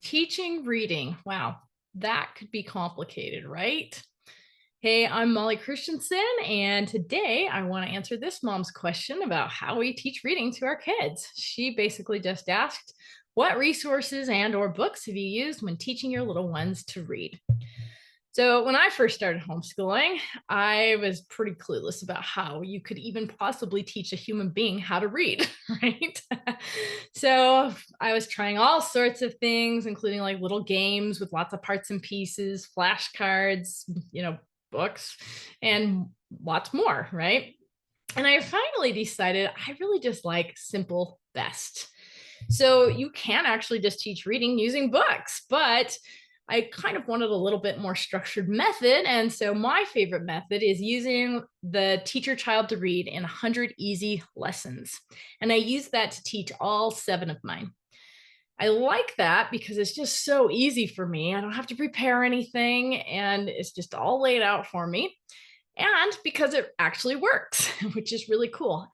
Teaching reading. Wow, that could be complicated, right? Hey, I'm Molly Christensen, and today I want to answer this mom's question about how we teach reading to our kids. She basically just asked, what resources and or books have you used when teaching your little ones to read? So when I first started homeschooling, I was pretty clueless about how you could even possibly teach a human being how to read, right? So I was trying all sorts of things, including like little games with lots of parts and pieces, flashcards, books, and lots more, right? And I finally decided I really just like simple best. So you can actually just teach reading using books, but I kind of wanted a little bit more structured method. And so my favorite method is using the Teach Your Child to Read in 100 Easy Lessons. And I use that to teach all 7 of mine. I like that because it's just so easy for me. I don't have to prepare anything and it's just all laid out for me. And because it actually works, which is really cool.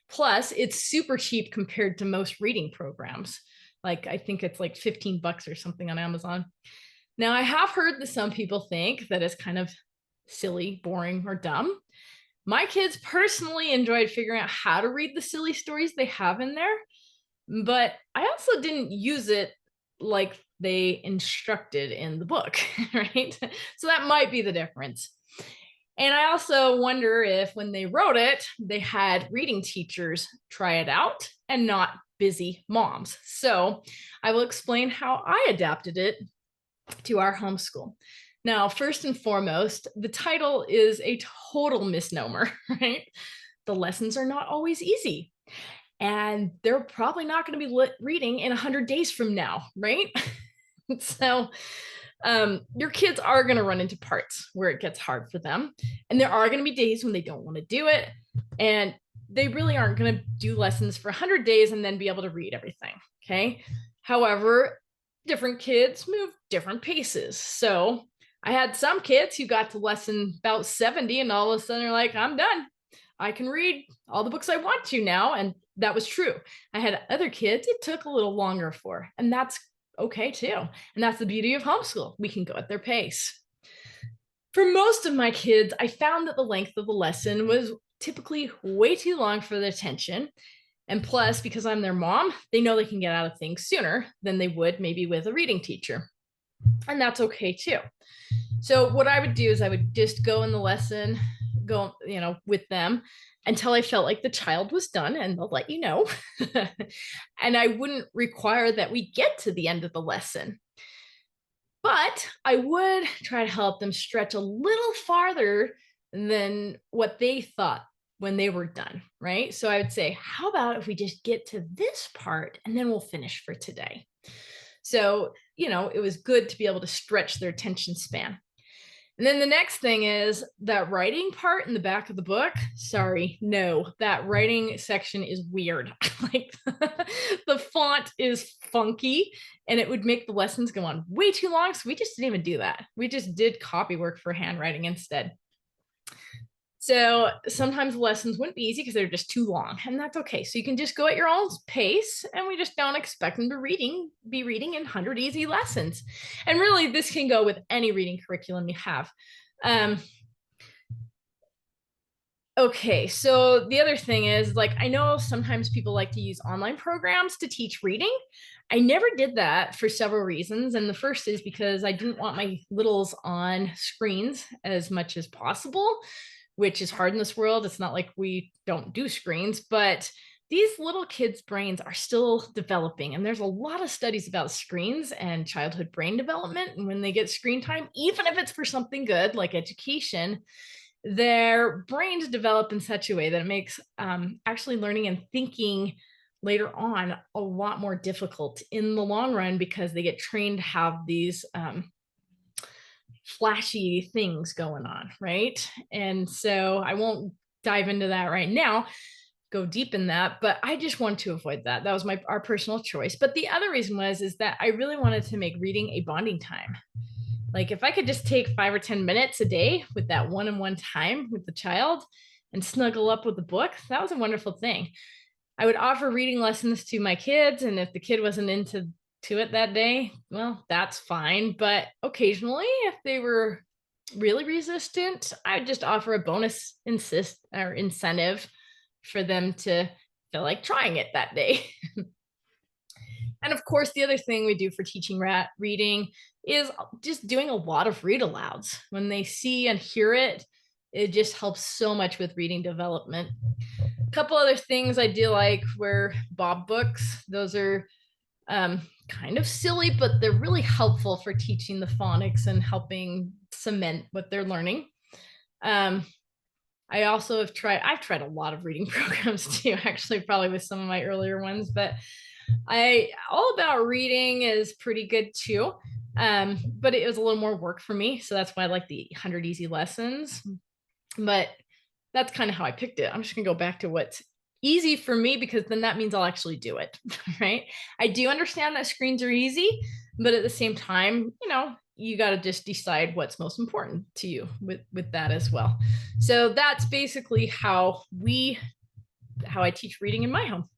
Plus, it's super cheap compared to most reading programs. Like I think it's like 15 bucks or something on Amazon. Now, I have heard that some people think that it's kind of silly, boring, or dumb. My kids personally enjoyed figuring out how to read the silly stories they have in there, but I also didn't use it like they instructed in the book, right? So that might be the difference. And I also wonder if when they wrote it, they had reading teachers try it out and not busy moms. So I will explain how I adapted it to our homeschool. Now, first and foremost, the title is a total misnomer, right? The lessons are not always easy. And they're probably not going to be reading in 100 days from now, right? So your kids are going to run into parts where it gets hard for them. And there are going to be days when they don't want to do it. And they really aren't going to do lessons for 100 days and then be able to read everything. Okay. However, different kids move different paces. So I had some kids who got to lesson about 70 and all of a sudden they're like, I'm done. I can read all the books I want to now. And that was true. I had other kids it took a little longer for, and that's okay too. And that's the beauty of homeschool. We can go at their pace. For most of my kids, I found that the length of the lesson was typically way too long for their attention. And plus, because I'm their mom, they know they can get out of things sooner than they would maybe with a reading teacher. And that's okay too. So what I would do is I would just go in the lesson, go, with them until I felt like the child was done, and they'll let you know. And I wouldn't require that we get to the end of the lesson. But I would try to help them stretch a little farther than what they thought when they were done, right? So I would say, how about if we just get to this part and then we'll finish for today? So, it was good to be able to stretch their attention span. And then the next thing is that writing part in the back of the book. Sorry, no, that writing section is weird. Like the font is funky and it would make the lessons go on way too long. So we just didn't even do that. We just did copy work for handwriting instead. So sometimes lessons wouldn't be easy because they're just too long, and that's okay. So you can just go at your own pace, and we just don't expect them to be reading in 100 easy lessons. And really, this can go with any reading curriculum you have. Okay, so the other thing is, like, I know sometimes people like to use online programs to teach reading. I never did that for several reasons. And the first is because I didn't want my littles on screens as much as possible, which is hard in this world. It's not like we don't do screens, but these little kids' brains are still developing. And there's a lot of studies about screens and childhood brain development. And when they get screen time, even if it's for something good like education, their brains develop in such a way that it makes actually learning and thinking later on a lot more difficult in the long run because they get trained to have these flashy things going on, right? And so I won't dive into that right now, go deep in that, but I just want to avoid that. That was our personal choice. But the other reason is that I really wanted to make reading a bonding time. Like if I could just take 5 or 10 minutes a day with that one-on-one time with the child and snuggle up with the book, that was a wonderful thing. I would offer reading lessons to my kids, and if the kid wasn't into to it that day, well, that's fine. But occasionally, if they were really resistant, I'd just offer a bonus insist or incentive for them to feel like trying it that day. And of course, the other thing we do for teaching reading is just doing a lot of read alouds. When they see and hear it, it just helps so much with reading development. A couple other things I do like were Bob books. Those are kind of silly, but they're really helpful for teaching the phonics and helping cement what they're learning. Um, I also I've tried a lot of reading programs too, actually, probably with some of my earlier ones, but All About Reading is pretty good too. But it was a little more work for me. So that's why I like the 100 Easy Lessons. But that's kind of how I picked it. I'm just going to go back to what's easy for me because then that means I'll actually do it. Right. I do understand that screens are easy, but at the same time, you got to just decide what's most important to you with that as well. So that's basically how I teach reading in my home.